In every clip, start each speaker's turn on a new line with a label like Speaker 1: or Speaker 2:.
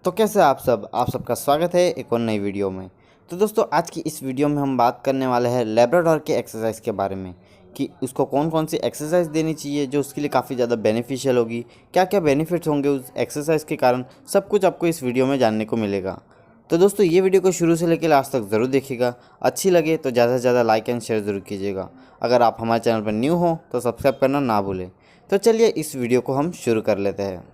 Speaker 1: तो कैसे आप सबका स्वागत है एक और नई वीडियो में। तो दोस्तों आज की इस वीडियो में हम बात करने वाले हैं लैब्राडोर के एक्सरसाइज के बारे में कि उसको कौन कौन सी एक्सरसाइज देनी चाहिए जो उसके लिए काफ़ी ज़्यादा बेनिफिशियल होगी, क्या क्या बेनिफिट्स होंगे उस एक्सरसाइज के कारण, सब कुछ आपको इस वीडियो में जानने को मिलेगा। तो दोस्तों ये वीडियो को शुरू से लेकर लास्ट तक ज़रूर देखिएगा। अच्छी लगे तो ज़्यादा से ज़्यादा लाइक एंड शेयर ज़रूर कीजिएगा। अगर आप हमारे चैनल पर न्यू हो तो सब्सक्राइब करना ना भूलें। तो चलिए इस वीडियो को हम शुरू कर लेते हैं।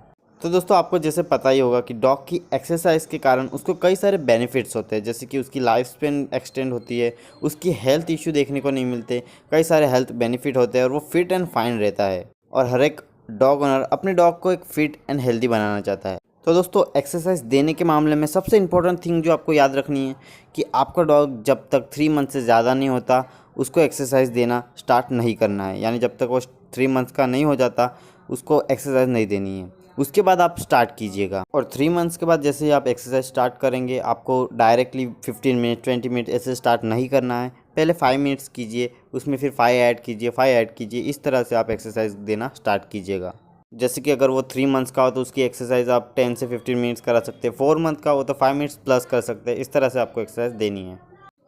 Speaker 1: तो दोस्तों आपको जैसे पता ही होगा कि डॉग की एक्सरसाइज के कारण उसको कई सारे बेनिफिट्स होते हैं, जैसे कि उसकी लाइफ स्पेन एक्सटेंड होती है, उसकी हेल्थ इश्यू देखने को नहीं मिलते, कई सारे हेल्थ बेनिफिट होते हैं और वो फिट एंड फाइन रहता है। और हर एक डॉग ओनर अपने डॉग को एक फिट एंड हेल्दी बनाना चाहता है। तो दोस्तों एक्सरसाइज देने के मामले में सबसे इम्पोर्टेंट थिंग जो आपको याद रखनी है कि आपका डॉग जब तक 3 मंथ से ज़्यादा नहीं होता उसको एक्सरसाइज देना स्टार्ट नहीं करना है। यानी जब तक वो 3 मंथ्स का नहीं हो जाता उसको एक्सरसाइज नहीं देनी है। उसके बाद आप स्टार्ट कीजिएगा और 3 मंथ्स के बाद जैसे ही आप एक्सरसाइज स्टार्ट करेंगे आपको डायरेक्टली 15 मिनट 20 मिनट ऐसे स्टार्ट नहीं करना है। पहले 5 मिनट्स कीजिए, उसमें फिर 5 ऐड कीजिए, 5 ऐड कीजिए, इस तरह से आप एक्सरसाइज देना स्टार्ट कीजिएगा। जैसे कि अगर वो 3 मंथ्स का हो तो उसकी एक्सरसाइज आप 10 से 15 मिनट्स करा सकते हैं। 4 मंथ का हो तो 5 मिनट्स प्लस कर सकते हैं। इस तरह से आपको एक्सरसाइज देनी है।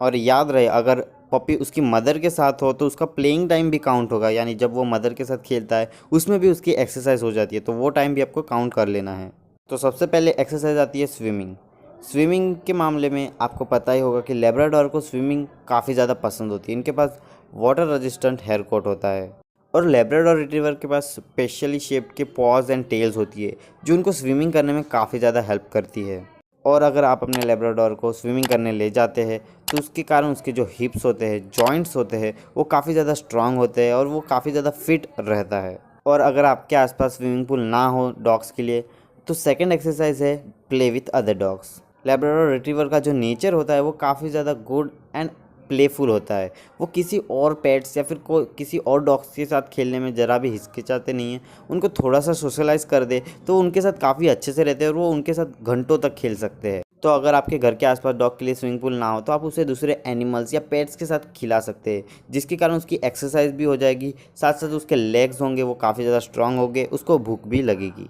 Speaker 1: और याद रहे अगर पपी उसकी मदर के साथ हो तो उसका प्लेइंग टाइम भी काउंट होगा, यानी जब वो मदर के साथ खेलता है उसमें भी उसकी एक्सरसाइज हो जाती है, तो वो टाइम भी आपको काउंट कर लेना है। तो सबसे पहले एक्सरसाइज आती है स्विमिंग। स्विमिंग के मामले में आपको पता ही होगा कि लैब्राडोर को स्विमिंग काफ़ी ज़्यादा पसंद होती है। इनके पास वाटर रेजिस्टेंट हेयर कोट होता है और लैब्राडोर रिट्रीवर के पास स्पेशली शेप्ड के पॉज एंड टेल्स होती है जो उनको स्विमिंग करने में काफ़ी ज़्यादा हेल्प करती है। और अगर आप अपने लैब्राडोर को स्विमिंग करने ले जाते हैं तो उसके कारण उसके जो हिप्स होते हैं, जॉइंट्स होते हैं, वो काफ़ी ज़्यादा स्ट्रांग होते हैं और वो काफ़ी ज़्यादा फिट रहता है। और अगर आपके आसपास स्विमिंग पूल ना हो डॉग्स के लिए तो सेकंड एक्सरसाइज है play with other dogs. Labrador retriever का जो नेचर होता है वो काफ़ी ज़्यादा गुड एंड प्लेफुल होता है। वो किसी और पेट्स या फिर किसी और डॉग्स के साथ खेलने में ज़रा भी हिचकिचाते नहीं हैं। उनको थोड़ा सा सोशलाइज़ कर दे तो उनके साथ काफ़ी अच्छे से रहते हैं और वो उनके साथ घंटों तक खेल सकते हैं। तो अगर आपके घर के आसपास डॉग के लिए स्विमिंग पूल ना हो तो आप उसे दूसरे एनिमल्स या पेट्स के साथ खिला सकते हैं, जिसके कारण उसकी एक्सरसाइज भी हो जाएगी, साथ साथ उसके लेग्स होंगे वो काफ़ी ज़्यादा स्ट्रांग होंगे, उसको भूख भी लगेगी।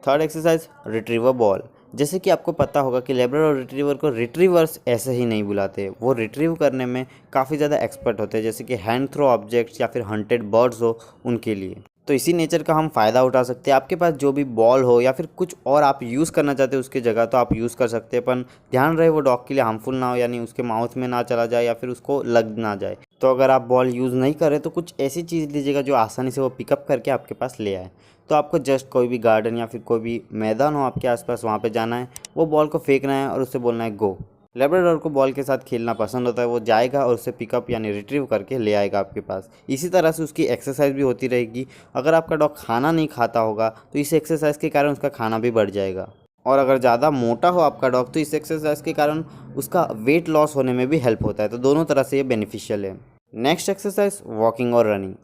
Speaker 1: Third exercise retriever ball. जैसे कि आपको पता होगा कि लैब्राडोर रिट्रीवर को रिट्रीवर्स ऐसे ही नहीं बुलाते, वो रिट्रीव करने में काफ़ी ज़्यादा एक्सपर्ट होते हैं, जैसे कि हैंड थ्रो ऑब्जेक्ट्स या फिर हंटेड बर्ड्स हो उनके लिए। तो इसी नेचर का हम फ़ायदा उठा सकते हैं। आपके पास जो भी बॉल हो या फिर कुछ और आप यूज़ करना चाहते हो उसकी जगह तो आप यूज़ कर सकते हैं, पर ध्यान रहे वो डॉग के लिए हार्मफुल ना हो, यानी उसके माउथ में ना चला जाए या फिर उसको लग ना जाए। तो अगर आप बॉल यूज़ नहीं करें तो कुछ ऐसी चीज़ लीजिएगा जो आसानी से वो पिकअप करके आपके पास ले आए। तो आपको जस्ट कोई भी गार्डन या फिर कोई भी मैदान हो आपके आसपास वहाँ पे जाना है, वो बॉल को फेंकना है और उससे बोलना है गो। लैब्राडोर को बॉल के साथ खेलना पसंद होता है, वो जाएगा और उसे पिकअप यानी रिट्रीव करके ले आएगा आपके पास। इसी तरह से उसकी एक्सरसाइज भी होती रहेगी। अगर आपका डॉग खाना नहीं खाता होगा तो इस एक्सरसाइज के कारण उसका खाना भी बढ़ जाएगा। और अगर ज़्यादा मोटा हो आपका डॉग तो इस एक्सरसाइज के कारण उसका वेट लॉस होने में भी हेल्प होता है। तो दोनों तरह से ये बेनिफिशियल है। नेक्स्ट एक्सरसाइज वॉकिंग और रनिंग।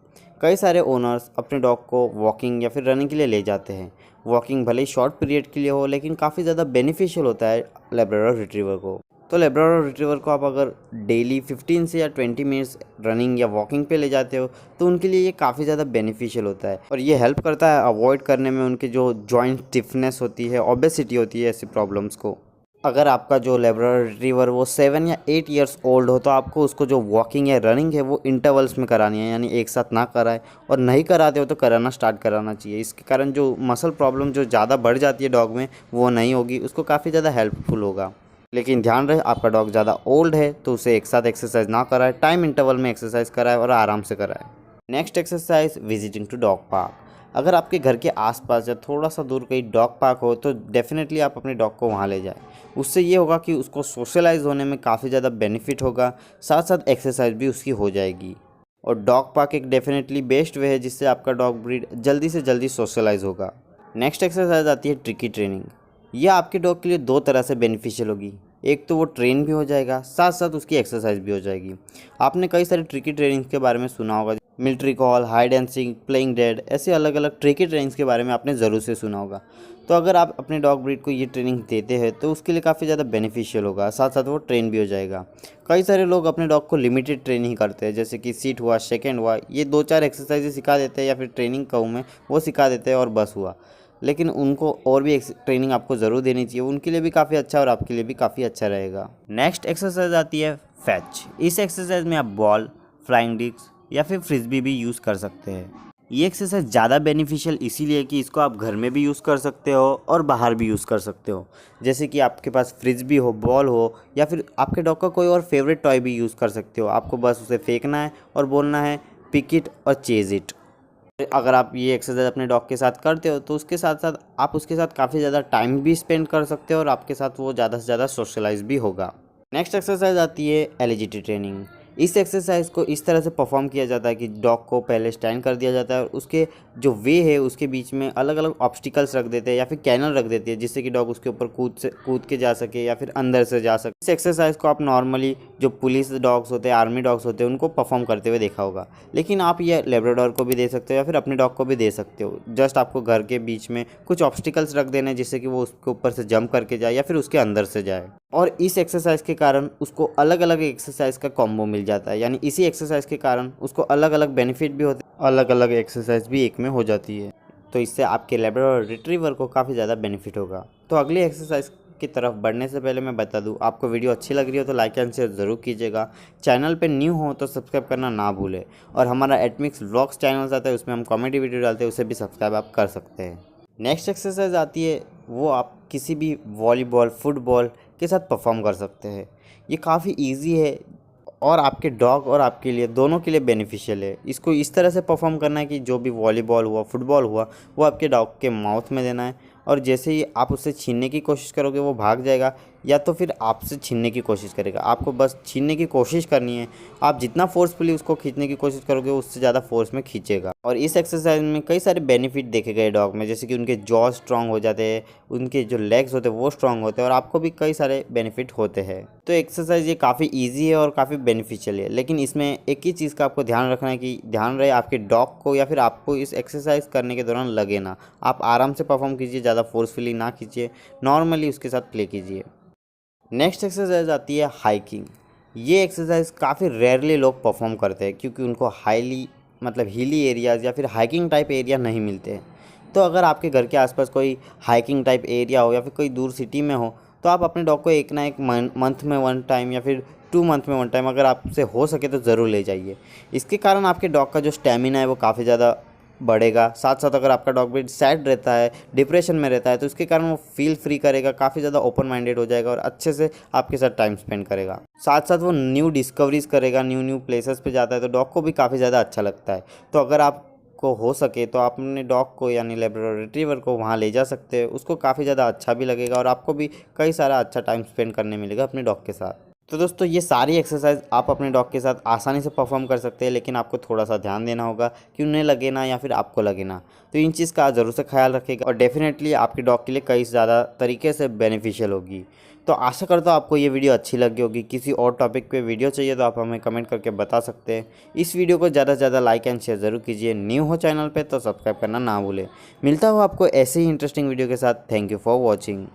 Speaker 1: कई सारे ओनर्स अपने डॉग को वॉकिंग या फिर रनिंग के लिए ले जाते हैं। वॉकिंग भले ही शॉर्ट पीरियड के लिए हो लेकिन काफ़ी ज़्यादा बेनिफिशियल होता है लैब्राडोर रिट्रीवर को। तो लैब्राडोर रिट्रीवर को आप अगर डेली 15 से या 20 मिनट्स रनिंग या वॉकिंग पे ले जाते हो तो उनके लिए ये काफ़ी ज़्यादा बेनिफिशियल होता है और ये हेल्प करता है अवॉइड करने में उनके जो जॉइंट स्टिफनेस होती है, ओबेसिटी होती है, ऐसी प्रॉब्लम्स को। अगर आपका जो लैब्राडोर रिट्रीवर वो 7 या 8 ईयर्स ओल्ड हो तो आपको उसको जो वॉकिंग या रनिंग है वो इंटरवल्स में करानी है, यानी एक साथ ना कराए, और नहीं कराते हो तो कराना स्टार्ट कराना चाहिए। इसके कारण जो मसल प्रॉब्लम जो ज़्यादा बढ़ जाती है डॉग में वो नहीं होगी, उसको काफ़ी ज़्यादा हेल्पफुल होगा। लेकिन ध्यान रहे आपका डॉग ज़्यादा ओल्ड है तो उसे एक साथ एक्सरसाइज ना कराए, टाइम इंटरवल में एक्सरसाइज कराए और आराम से कराए। Next exercise visiting to dog park. अगर आपके घर के आसपास या थोड़ा सा दूर कहीं डॉग पार्क हो तो डेफिनेटली आप अपने डॉग को वहाँ ले जाएं। उससे ये होगा कि उसको सोशलाइज होने में काफ़ी ज़्यादा बेनिफिट होगा, साथ साथ एक्सरसाइज भी उसकी हो जाएगी। और डॉग पार्क एक डेफिनेटली बेस्ट वे है जिससे आपका डॉग ब्रीड जल्दी से जल्दी सोशलाइज होगा। नेक्स्ट एक्सरसाइज आती है ट्रिकी ट्रेनिंग। यह आपके डॉग के लिए दो तरह से बेनिफिशियल होगी। एक तो वो ट्रेन भी हो जाएगा, साथ साथ उसकी एक्सरसाइज भी हो जाएगी। आपने कई सारे ट्रिकी ट्रेनिंग्स के बारे में सुना होगा, military call, hide and seek, playing dead, ऐसे अलग अलग ट्रिकी ट्रेनिंग्स के बारे में आपने ज़रूर से सुना होगा। तो अगर आप अपने डॉग ब्रीड को ये ट्रेनिंग देते हैं तो उसके लिए काफ़ी ज़्यादा बेनिफिशियल होगा, साथ साथ वो ट्रेन भी हो जाएगा। कई सारे लोग अपने डॉग को लिमिटेड ट्रेनिंग करते हैं, जैसे कि सीट हुआ, सेकंड हुआ, ये 2-4 एक्सरसाइजेज सिखा देते हैं या फिर ट्रेनिंग कहूँ मैं वो सिखा देते हैं और बस हुआ। लेकिन उनको और भी ट्रेनिंग आपको ज़रूर देनी चाहिए, उनके लिए भी काफ़ी अच्छा और आपके लिए भी काफ़ी अच्छा रहेगा। नेक्स्ट एक्सरसाइज आती है फैच। इस एक्सरसाइज में आप बॉल, फ्लाइंग डिस्क या फिर फ्रिस्बी भी यूज़ कर सकते हैं। ये एक्सरसाइज ज़्यादा बेनिफिशियल इसीलिए कि इसको आप घर में भी यूज़ कर सकते हो और बाहर भी यूज़ कर सकते हो। जैसे कि आपके पास फ्रिस्बी हो, बॉल हो या फिर आपके डॉग का कोई और फेवरेट टॉय भी यूज़ कर सकते हो। आपको बस उसे फेंकना है और बोलना है पिक इट और चेज इट। अगर आप ये एक्सरसाइज अपने डॉग के साथ करते हो तो उसके साथ साथ आप उसके साथ काफ़ी ज़्यादा टाइम भी स्पेंड कर सकते हो और आपके साथ वो ज़्यादा से ज़्यादा सोशलाइज भी होगा। नेक्स्ट एक्सरसाइज आती है एलिजिटी ट्रेनिंग। इस एक्सरसाइज को इस तरह से परफॉर्म किया जाता है कि डॉग को पहले स्टैंड कर दिया जाता है और उसके जो वे है उसके बीच में अलग अलग ऑब्स्टिकल्स रख देते हैं या फिर कैनल रख देते हैं, जिससे कि डॉग उसके ऊपर कूद के जा सके या फिर अंदर से जा सके। इस एक्सरसाइज को आप नॉर्मली जो पुलिस डॉग्स होते हैं, आर्मी डॉग्स होते हैं, उनको परफॉर्म करते हुए देखा होगा, लेकिन आप ये लेब्राडोर को भी दे सकते हो या फिर अपने डॉग को भी दे सकते हो। जस्ट आपको घर के बीच में कुछ ऑब्स्टिकल्स रख देने जिससे कि वो उसके ऊपर से जंप करके जाए या फिर उसके अंदर से जाए, और इस एक्सरसाइज के कारण उसको अलग अलग एक्सरसाइज का कॉम्बो मिल जाता है। यानी इसी एक्सरसाइज के कारण उसको अलग अलग बेनिफिट भी होते हैं, अलग अलग एक्सरसाइज भी एक में हो जाती है। तो इससे आपके लैब्राडोर रिट्रीवर को काफ़ी ज़्यादा बेनिफिट होगा। तो अगली एक्सरसाइज की तरफ बढ़ने से पहले मैं बता दूं, आपको वीडियो अच्छी लग रही हो तो लाइक एंड शेयर ज़रूर कीजिएगा। चैनल पे न्यू हो तो सब्सक्राइब करना ना भूलें, और हमारा एटमिक्स व्लॉग्स चैनल आता है, उसमें हम कॉमेडी वीडियो डालते हैं, उसे भी सब्सक्राइब आप कर सकते हैं। नेक्स्ट एक्सरसाइज आती है, वो आप किसी भी वॉलीबॉल, फुटबॉल के साथ परफॉर्म कर सकते हैं। ये काफ़ी इजी है और आपके डॉग और आपके लिए दोनों के लिए बेनिफिशियल है। इसको इस तरह से परफॉर्म करना है कि जो भी वॉलीबॉल हुआ, फुटबॉल हुआ, वो आपके डॉग के माउथ में देना है, और जैसे ही आप उससे छीनने की कोशिश करोगे वो भाग जाएगा या तो फिर आपसे छीनने की कोशिश करेगा। आपको बस छीनने की कोशिश करनी है। आप जितना फोर्सफुली उसको खींचने की कोशिश करोगे उससे ज़्यादा फोर्स में खींचेगा। और इस एक्सरसाइज में कई सारे बेनिफिट देखे गए डॉग में, जैसे कि उनके जॉ स्ट्रांग हो जाते हैं, उनके जो लेग्स होते हैं वो स्ट्रांग होते हैं, और आपको भी कई सारे बेनिफिट होते हैं। तो एक्सरसाइज ये काफ़ी ईजी है और काफ़ी बेनिफिशियल है, लेकिन इसमें एक ही चीज़ का आपको ध्यान रखना है कि ध्यान रहे आपके डॉग को या फिर आपको इस एक्सरसाइज करने के दौरान लगे ना। आप आराम से परफॉर्म कीजिए, ज़्यादा फोर्सफुली ना कीजिए, नॉर्मली उसके साथ प्ले कीजिए। नेक्स्ट एक्सरसाइज आती है हाइकिंग। ये एक्सरसाइज काफ़ी रेयरली लोग परफॉर्म करते हैं क्योंकि उनको हाईली हिली एरियाज़ या फिर हाइकिंग टाइप एरिया नहीं मिलते हैं। तो अगर आपके घर के आसपास कोई हाइकिंग टाइप एरिया हो या फिर कोई दूर सिटी में हो, तो आप अपने डॉग को एक ना एक मंथ में 1 टाइम या फिर 2 मंथ में 1 टाइम अगर आपसे हो सके तो ज़रूर ले जाइए। इसके कारण आपके डॉग का जो स्टेमिना है वो काफ़ी ज़्यादा बढ़ेगा। साथ साथ अगर आपका डॉग भी सैड रहता है, डिप्रेशन में रहता है, तो इसके कारण वो फील फ्री करेगा, काफ़ी ज़्यादा ओपन माइंडेड हो जाएगा और अच्छे से आपके साथ टाइम स्पेंड करेगा। साथ साथ वो न्यू डिस्कवरीज करेगा, न्यू प्लेसेस पे जाता है, तो डॉग को भी काफ़ी ज़्यादा अच्छा लगता है। तो अगर आपको हो सके तो आप अपने डॉग को यानी लैब्राडोर रिट्रीवर को वहाँ ले जा सकते हैं। उसको काफ़ी ज़्यादा अच्छा भी लगेगा और आपको भी कई सारा अच्छा टाइम स्पेंड करने मिलेगा अपने डॉग के साथ। तो दोस्तों ये सारी एक्सरसाइज आप अपने डॉग के साथ आसानी से परफॉर्म कर सकते हैं, लेकिन आपको थोड़ा सा ध्यान देना होगा कि उन्हें लगे ना या फिर आपको लगे ना। तो इन चीज़ का ज़रूर से ख्याल रखिएगा और डेफिनेटली आपके डॉग के लिए कई ज़्यादा तरीके से बेनिफिशियल होगी। तो आशा करता हूँ आपको ये वीडियो अच्छी लगी होगी। किसी और टॉपिक पे वीडियो चाहिए तो आप हमें कमेंट करके बता सकते हैं। इस वीडियो को ज़्यादा से ज़्यादा लाइक एंड शेयर ज़रूर कीजिए। न्यू हो चैनल पर तो सब्सक्राइब करना ना भूलें। मिलता हूँ आपको ऐसे ही इंटरेस्टिंग वीडियो के साथ। Thank you for watching.